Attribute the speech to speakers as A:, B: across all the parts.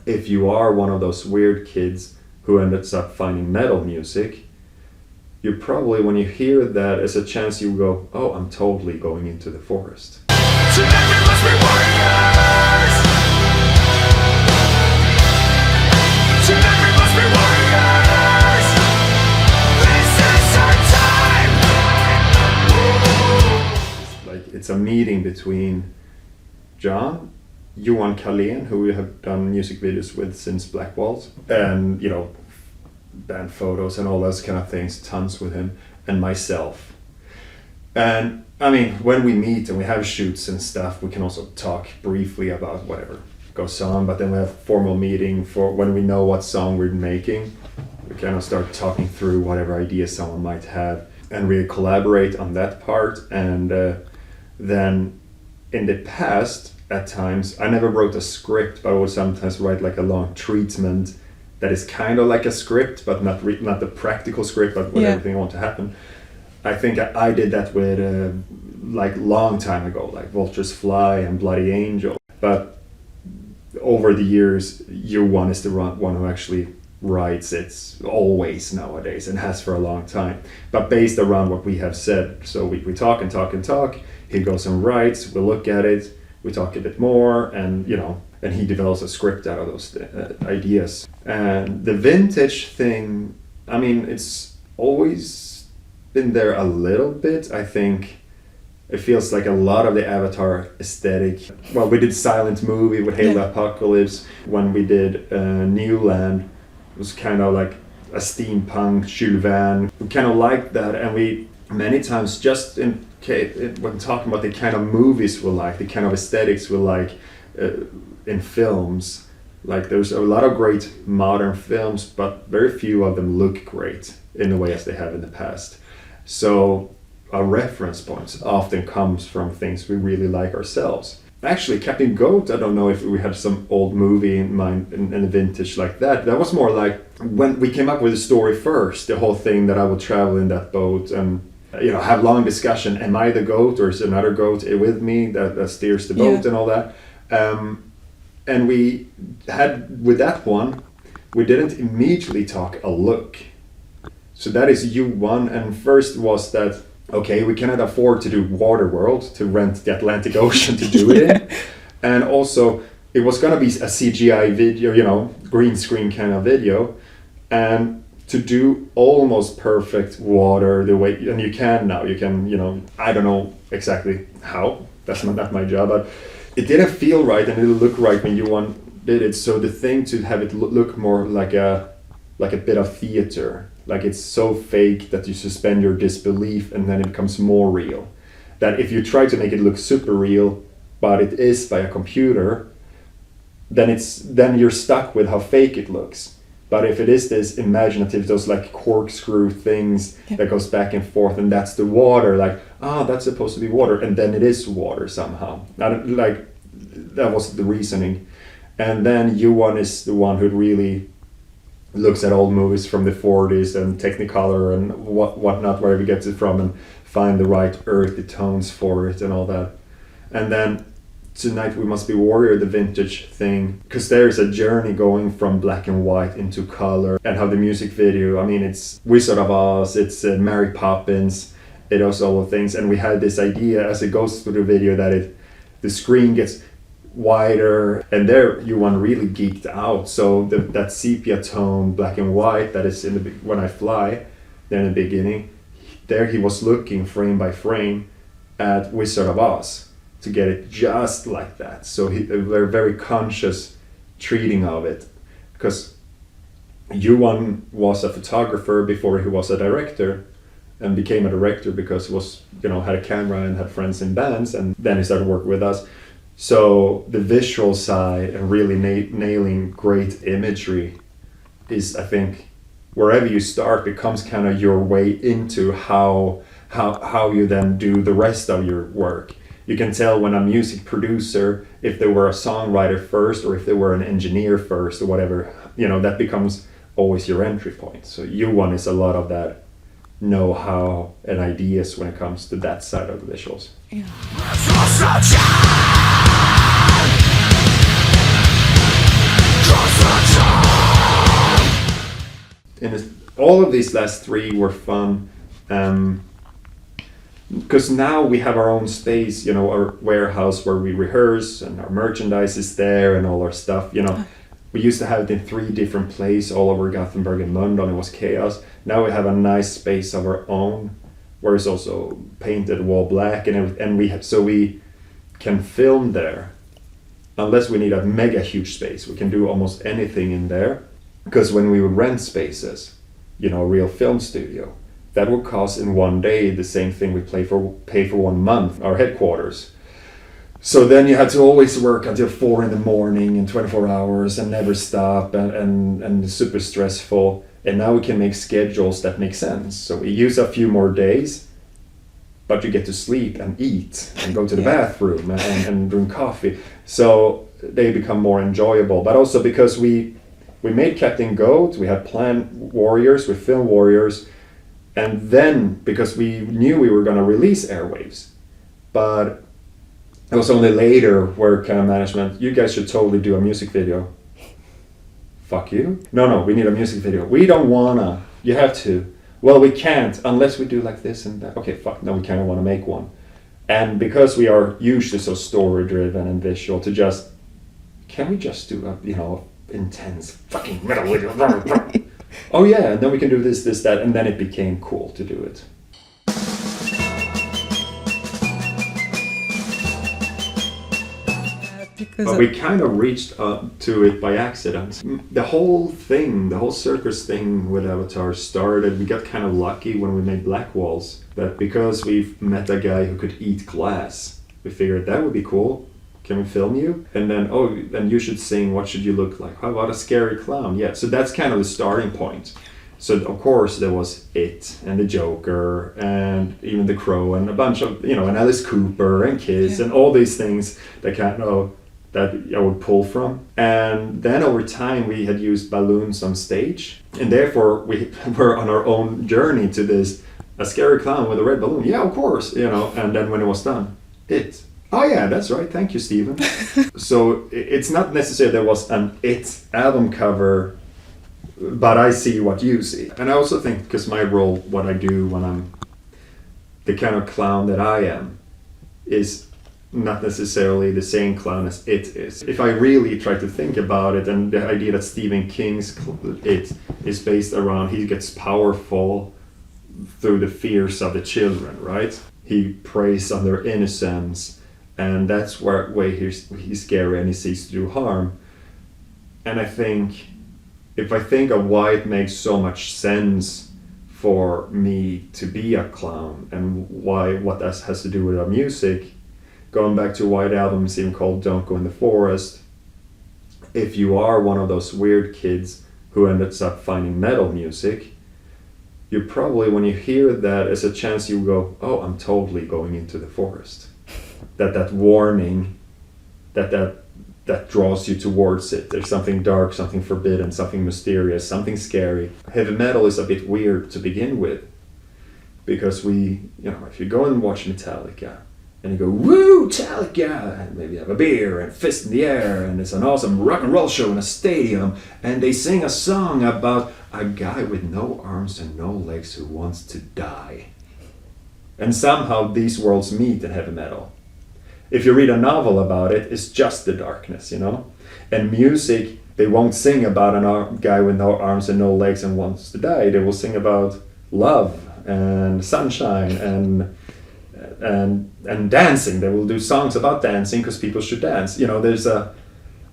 A: if you are one of those weird kids who ends up finding metal music, you probably, when you hear that, there's a chance you go, oh, I'm totally going into the forest.
B: Tonight we must be warriors. Tonight we must be warriors. This is our time.
A: Like, it's a meeting between Johan Carlén, who we have done music videos with since Black Walls, and, you know, band photos and all those kind of things, tons with him, and myself. And I mean, when we meet and we have shoots and stuff, we can also talk briefly about whatever goes on, but then we have a formal meeting for when we know what song we're making. We kind of start talking through whatever ideas someone might have, and we collaborate on that part. And then in the past, at times, I never wrote a script, but I would sometimes write like a long treatment that is kind of like a script, but not the practical script, but what everything I want to happen. I think I did that with like long time ago, like Vultures Fly and Bloody Angel. But over the years, Johan is the one who actually writes it always nowadays, and has for a long time. But based around what we have said, so we talk and talk and talk. He goes and writes. We look at it. We talk a bit more, and you know. And he develops a script out of those ideas. And the vintage thing, I mean, it's always been there a little bit. I think it feels like a lot of the Avatar aesthetic. Well, we did Silent Movie with Hail the Apocalypse. When we did New Land, it was kind of like a steampunk Jules Verne. We kind of liked that, and we many times just when talking about the kind of movies we like, the kind of aesthetics we like, in films, like there's a lot of great modern films, but very few of them look great in the way as they have in the past. So our reference points often comes from things we really like ourselves. Actually, Captain Goat, I don't know if we had some old movie in mind in the vintage like that. That was more like when we came up with the story first, the whole thing that I would travel in that boat and have long discussion. Am I the goat or is another goat with me that steers the boat and all that? And we had, with that one, we didn't immediately talk a look. So that is U1, and first was that, okay, we cannot afford to do Waterworld, to rent the Atlantic Ocean to do it in. And also, it was gonna be a CGI video, green screen kind of video. And to do almost perfect water the way, and you can, I don't know exactly how, that's not my job, but it didn't feel right and it didn't look right when Johan did it. So the thing to have it look more like a bit of theater, like it's so fake that you suspend your disbelief and then it becomes more real. That if you try to make it look super real, but it is by a computer, then you're stuck with how fake it looks. But if it is this imaginative, those like corkscrew things that goes back and forth, and that's the water, like, that's supposed to be water, and then it is water somehow. That was the reasoning. And then Johan is the one who really looks at old movies from the 40s and Technicolor and whatnot, wherever he gets it from, and find the right earthy tones for it and all that. And then Tonight We Must Be Warrior, the vintage thing, because there's a journey going from black and white into color, and how the music video, I mean, it's Wizard of Oz, it's Mary Poppins, it does all the things. And we had this idea as it goes through the video that the screen gets wider, and there Johan really geeked out. So that sepia tone, black and white, that is in When I Fly, there in the beginning, there he was looking frame by frame at Wizard of Oz to get it just like that. So they're very conscious treating of it, because Johan was a photographer before he was a director, and became a director because he was, had a camera and had friends in bands, and then he started working with us. So the visual side and really nailing great imagery is, I think, wherever you start becomes kind of your way into how you then do the rest of your work. You can tell when a music producer, if they were a songwriter first, or if they were an engineer first, or whatever, that becomes always your entry point. So Johan is a lot of that know-how and ideas when it comes to that side of the visuals.
C: Yeah.
B: Cross
A: all of these last 3 were fun. Because now we have our own space, you know, our warehouse where we rehearse and our merchandise is there and all our stuff, you know. We used to have it in 3 different places all over Gothenburg and Mölndal. It was chaos. Now we have a nice space of our own where it's also painted wall black and we can film there. Unless we need a mega huge space, we can do almost anything in there. Because when we would rent spaces, you know, a real film studio, that would cost in one day the same thing we pay for 1 month, our headquarters. So then you had to always work until 4 a.m. and 24 hours and never stop and super stressful. And now we can make schedules that make sense. So we use a few more days, but you get to sleep and eat and go to the bathroom and drink coffee. So they become more enjoyable. But also because we made Captain Goat, we had Plan Warriors, we filmed Warriors. And then, because we knew we were going to release Airwaves, but it was only later where kind of management, you guys should totally do a music video. Fuck you. No, we need a music video. We don't wanna. You have to. Well, we can't unless we do like this and that. Okay, fuck, no, we kind of want to make one. And because we are usually so story-driven and visual, can we just do a, you know, intense fucking metal video? Oh yeah, and then we can do this, that, and then it became cool to do it. But we kind of reached to it by accident. The whole circus thing with Avatar started, we got kind of lucky when we made Black Walls, that because we met a guy who could eat glass, we figured that would be cool. Can we film you? And then, and you should sing, what should you look like? How about a scary clown? Yeah, so that's kind of the starting point. So of course there was It and the Joker and even the Crow and a bunch of, you know, and Alice Cooper and Kiss and all these things that that I would pull from. And then over time we had used balloons on stage, and therefore we were on our own journey to this, a scary clown with a red balloon. Yeah, of course, you know, and then when it was done, It. Oh yeah, that's right. Thank you, Stephen. So it's not necessarily there was an It album cover, but I see what you see. And I also think because my role, what I do when I'm the kind of clown that I am, is not necessarily the same clown as It is. If I really try to think about it, and the idea that Stephen King's It is based around, he gets powerful through the fears of the children, right? He preys on their innocence. And that's where he's scary and he seeks to do harm. And I think, if I think of why it makes so much sense for me to be a clown and what that has to do with our music, going back to White Album is even called Don't Go in the Forest, if you are one of those weird kids who ends up finding metal music, you probably, when you hear that, as a chance you go, oh, I'm totally going into the forest. That warning, that draws you towards it. There's something dark, something forbidden, something mysterious, something scary. Heavy metal is a bit weird to begin with, because if you go and watch Metallica, and you go, woo, Metallica, and maybe have a beer and fist in the air, and it's an awesome rock and roll show in a stadium, and they sing a song about a guy with no arms and no legs who wants to die. And somehow these worlds meet in heavy metal. If you read a novel about it, it's just the darkness, you know? And music, they won't sing about a guy with no arms and no legs and wants to die. They will sing about love and sunshine and dancing. They will do songs about dancing because people should dance. You know,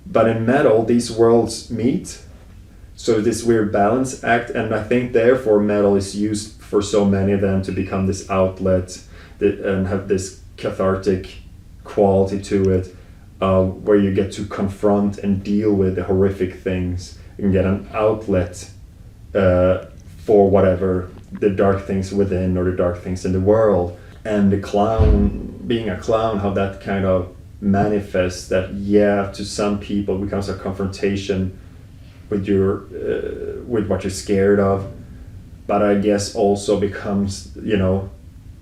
A: but in metal, these worlds meet. So this weird balance act, and I think therefore metal is used for so many of them to become this outlet and have this cathartic quality to it, where you get to confront and deal with the horrific things and get an outlet for whatever the dark things within or the dark things in the world. And the clown, being a clown, how that kind of manifests, that to some people becomes a confrontation with with what you're scared of, but I guess also becomes,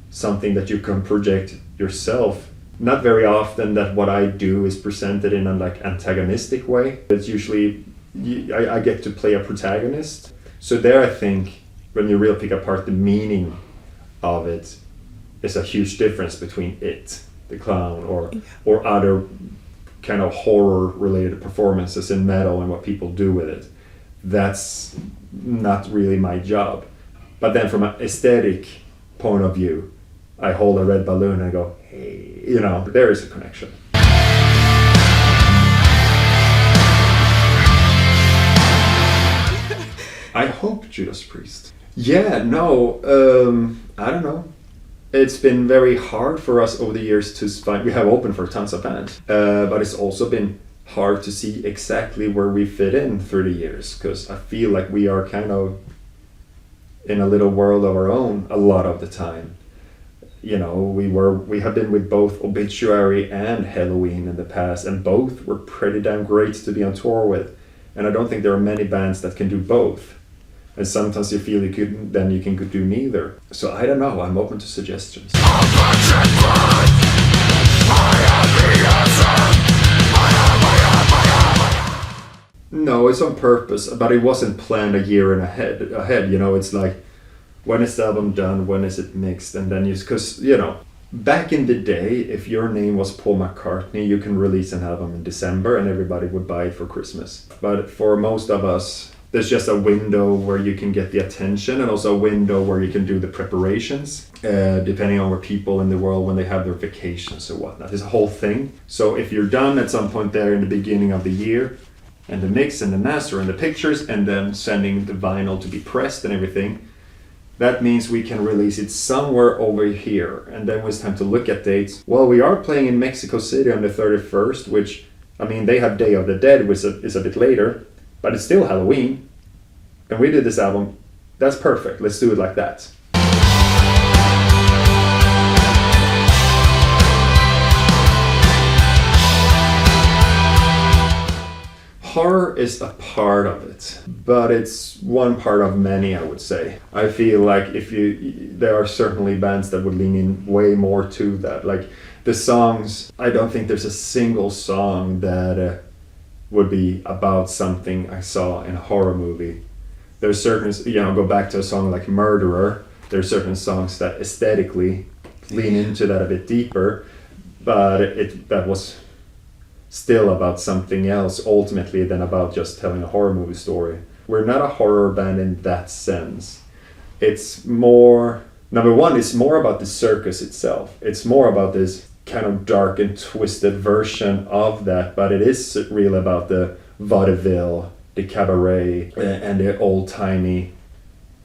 A: something that you can project yourself. Not very often that what I do is presented in a antagonistic way. It's usually I get to play a protagonist, So there I think when you really pick apart the meaning of it, is a huge difference between it, the clown, or other kind of horror related performances in metal and what people do with it. That's not really my job. But then from an aesthetic point of view, I hold a red balloon and I go, hey, you know, there is a connection. I hope Judas Priest. Yeah, no, I don't know. It's been very hard for us over the years to find, we have opened for tons of bands, but it's also been hard to see exactly where we fit in through the years, because I feel like we are kind of in a little world of our own a lot of the time. You know, we have been with both Obituary and Halloween in the past, and both were pretty damn great to be on tour with. And I don't think there are many bands that can do both. And sometimes you feel you can do neither. So I don't know, I'm open to suggestions. No, it's on purpose, but it wasn't planned a year and ahead. You know, it's like, when is the album done? When is it mixed? And then because, you know, back in the day, if your name was Paul McCartney, you can release an album in December and everybody would buy it for Christmas. But for most of us, there's just a window where you can get the attention, and also a window where you can do the preparations, depending on where people in the world, when they have their vacations or whatnot. It's a whole thing. So if you're done at some point there in the beginning of the year, and the mix and the master and the pictures, and then sending the vinyl to be pressed and everything, that means we can release it somewhere over here. And then when it's time to look at dates, well, we are playing in Mexico City on the 31st, which, I mean, they have Day of the Dead, which is a bit later, but it's still Halloween. And we did this album, that's perfect, let's do it like that. Horror is a part of it, but it's one part of many, I would say. I feel like there are certainly bands that would lean in way more to that. Like the songs, I don't think there's a single song that would be about something I saw in a horror movie. There's certain, you know, go back to a song like Murderer, there's certain songs that aesthetically lean into that a bit deeper, but that was still about something else ultimately than about just telling a horror movie story. We're not a horror band in that sense. It's more, number one, it's more about the circus itself. It's more about this kind of dark and twisted version of that, but it is really about the vaudeville, the cabaret, and the old-timey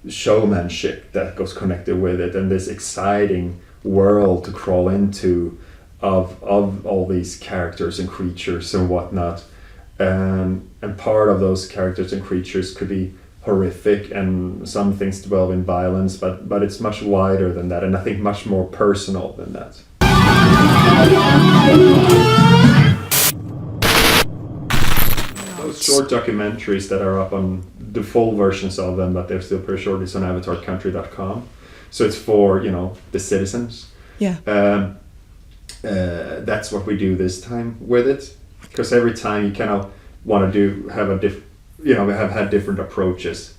A: showmanship that goes connected with it, and this exciting world to crawl into of all these characters and creatures and whatnot. And part of those characters and creatures could be horrific, and some things dwell in violence, but it's much wider than that, and I think much more personal than that. Those short documentaries that are up on the full versions of them, but they're still pretty short, it's on avatarcountry.com. So it's for, you know, the citizens.
C: Yeah.
A: That's what we do this time with it, because every time you kind of want to we have had different approaches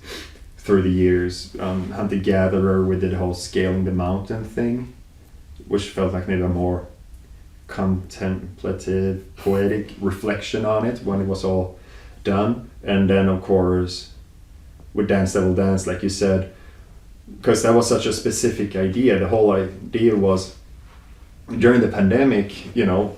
A: through the years. Hunter Gatherer, we did the whole scaling the mountain thing, which felt like maybe a more contemplative, poetic reflection on it when it was all done. And then of course with Dance Devil Dance, like you said, because that was such a specific idea. The whole idea was, during the pandemic, you know,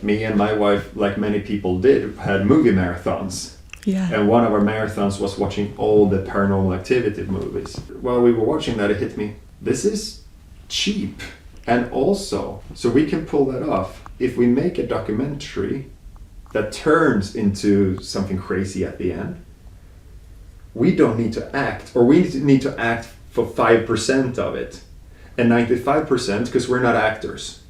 A: me and my wife, like many people did, had movie marathons.
C: Yeah.
A: And one of our marathons was watching all the Paranormal Activity movies. While we were watching that, it hit me, this is cheap. And also, so we can pull that off. If we make a documentary that turns into something crazy at the end, we don't need to act, or we need to act for 5% of it. And 95%, because we're not actors.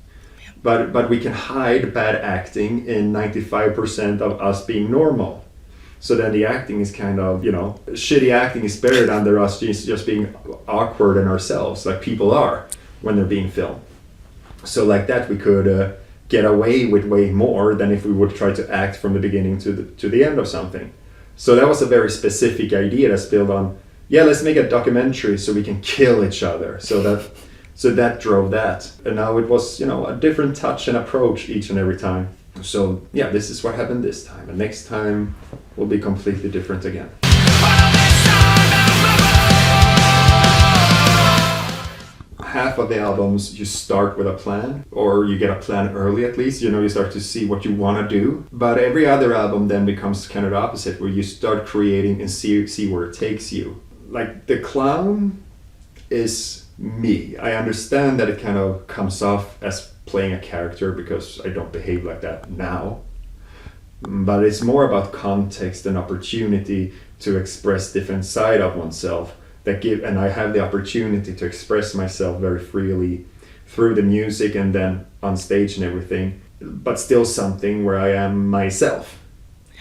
A: But we can hide bad acting in 95% of us being normal. So then the acting is kind of, you know, shitty acting is buried under us just being awkward in ourselves, like people are when they're being filmed. So like that we could get away with way more than if we would try to act from the beginning to the end of something. So that was a very specific idea that's built on yeah, let's make a documentary so we can kill each other. So that drove that. And now it was, you know, a different touch and approach each and every time. So yeah, this is what happened this time. And next time will be completely different again. Half of the albums you start with a plan, or you get a plan early at least, you know, you start to see what you want to do. But every other album then becomes kind of the opposite, where you start creating and see where it takes you. Like the clown is me. I understand that it kind of comes off as playing a character because I don't behave like that now. But it's more about context and opportunity to express different side of oneself. And I have the opportunity to express myself very freely through the music and then on stage and everything, but still something where I am myself,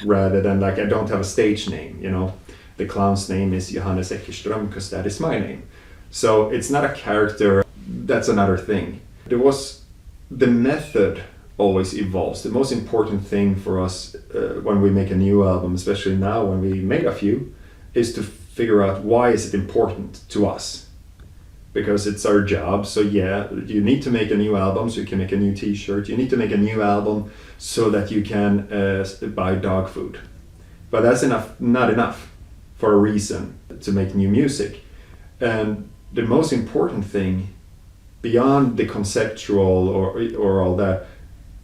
A: rather than like I don't have a stage name, you know. The clown's name is Johannes Eckerström because that is my name. So it's not a character, that's another thing. The method always evolves. The most important thing for us when we make a new album, especially now when we made a few, is to figure out why is it important to us, because it's our job. So yeah, you need to make a new album so you can make a new t-shirt. You need to make a new album so that you can buy dog food, but that's not enough for a reason to make new music. And the most important thing beyond the conceptual or all that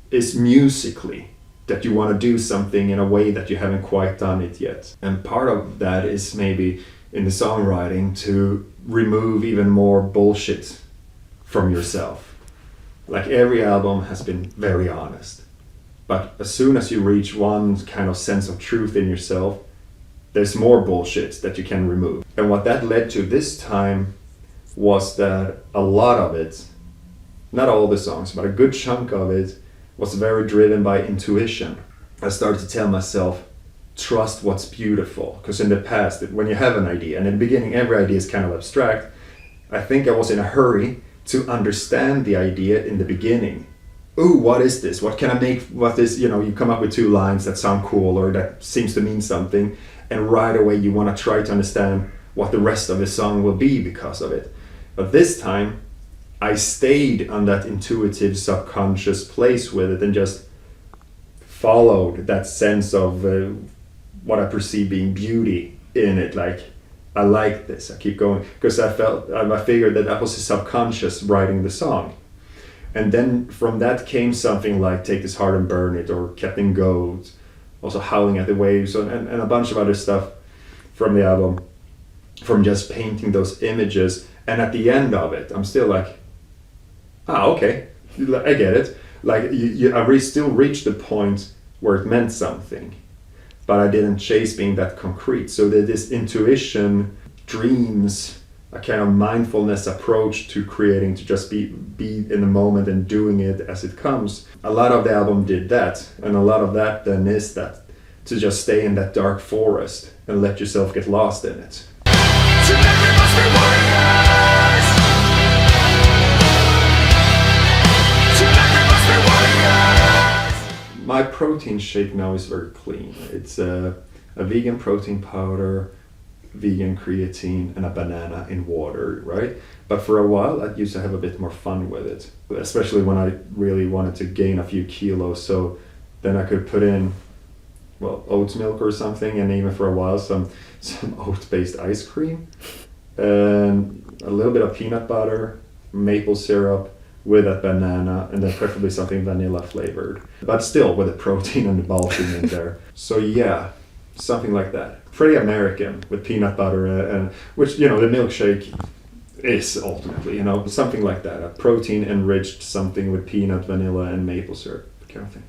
A: is musically, that you want to do something in a way that you haven't quite done it yet. And part of that is maybe in the songwriting to remove even more bullshit from yourself. Like every album has been very honest, but as soon as you reach one kind of sense of truth in yourself, there's more bullshit that you can remove. And what that led to this time was that a lot of it, not all the songs, but a good chunk of it, was very driven by intuition. I started to tell myself, trust what's beautiful. Because in the past, when you have an idea, and in the beginning every idea is kind of abstract, I think I was in a hurry to understand the idea in the beginning. Ooh, what is this? What can I make? What is, you know, you come up with 2 lines that sound cool or that seems to mean something, and right away you want to try to understand what the rest of the song will be because of it. But this time, I stayed on that intuitive subconscious place with it and just followed that sense of what I perceive being beauty in it. Like, I like this, I keep going, because I figured that was the subconscious writing the song. And then from that came something like Take This Heart and Burn It, or Captain Goat, also Howling at the Waves, and a bunch of other stuff from the album, from just painting those images. And at the end of it, I'm still like, okay, I get it. Like, I still reached the point where it meant something, but I didn't chase being that concrete. So that this intuition, dreams, a kind of mindfulness approach to creating, to just be in the moment and doing it as it comes. A lot of the album did that, and a lot of that then is that, to just stay in that dark forest and let yourself get lost in it.
B: Tonight we must be warriors. Tonight we must be warriors.
A: My protein shake now is very clean. It's a vegan protein powder, vegan creatine, and a banana in water, right? But for a while I used to have a bit more fun with it, especially when I really wanted to gain a few kilos. So then I could put in, well, oat milk or something, and even for a while some oat-based ice cream, and a little bit of peanut butter, maple syrup with that banana, and then preferably something vanilla flavored, but still with the protein and the bulking in there. So yeah, something like that. Pretty American, with peanut butter, and which, you know, the milkshake is ultimately, you know, something like that. A protein enriched something with peanut, vanilla, and maple syrup kind of thing.